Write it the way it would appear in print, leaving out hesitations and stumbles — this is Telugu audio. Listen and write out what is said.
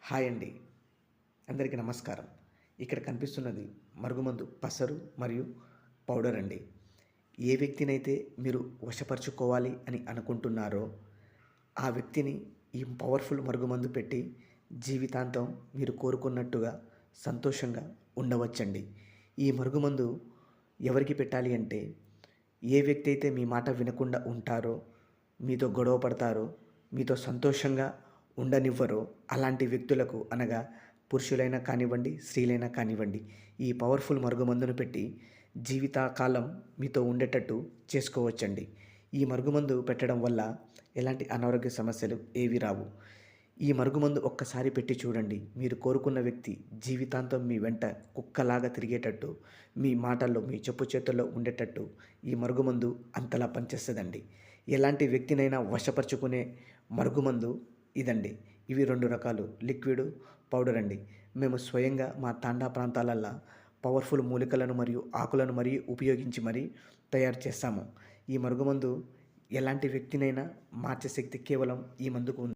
హాయ్ అండి. అందరికీ నమస్కారం. ఇక్కడ కనిపిస్తున్నది మరుగుమందు పసరు మరియు పౌడర్ అండి. ఏ వ్యక్తినైతే మీరు వశపరుచుకోవాలి అని అనుకుంటున్నారో, ఆ వ్యక్తిని ఈ పవర్‌ఫుల్ మరుగుమందు పెట్టి జీవితాంతం మీరు కోరుకున్నట్టుగా సంతోషంగా ఉండవచ్చండి. ఈ మరుగుమందు ఎవరికి పెట్టాలి అంటే, ఏ వ్యక్తి అయితే మీ మాట వినకుండా ఉంటారో, మీతో గొడవ పడతారో, మీతో సంతోషంగా ఉండనివ్వరో అలాంటి వ్యక్తులకు అనగా పురుషులైనా కానివ్వండి, స్త్రీలైనా కానివ్వండి, ఈ పవర్‌ఫుల్ మరుగుమందును పెట్టి జీవితకాలం మీతో ఉండేటట్టు చేసుకోవచ్చండి. ఈ మరుగుమందు పెట్టడం వల్ల ఎలాంటి అనారోగ్య సమస్యలు ఏవి రావు. ఈ మరుగుమందు ఒక్కసారి పెట్టి చూడండి. మీరు కోరుకున్న వ్యక్తి జీవితాంతం మీ వెంట కుక్కలాగా తిరిగేటట్టు, మీ మాటల్లో, మీ చెప్పు చేతుల్లో ఉండేటట్టు ఈ మరుగుమందు అంతలా పనిచేస్తదండి. ఎలాంటి వ్యక్తినైనా వశపరుచుకునే మరుగుమందు ఇదండి. ఇవి 2 రకాలు లిక్విడు, పౌడర్ అండి. మేము స్వయంగా మా తాండా ప్రాంతాలల్లా పవర్‌ఫుల్ మూలికలను మరియు ఆకులను ఉపయోగించి తయారు చేస్తాము. ఈ మరుగుమందు ఎలాంటి వ్యక్తినైనా మార్చే శక్తి కేవలం ఈ మందుకు ఉంది.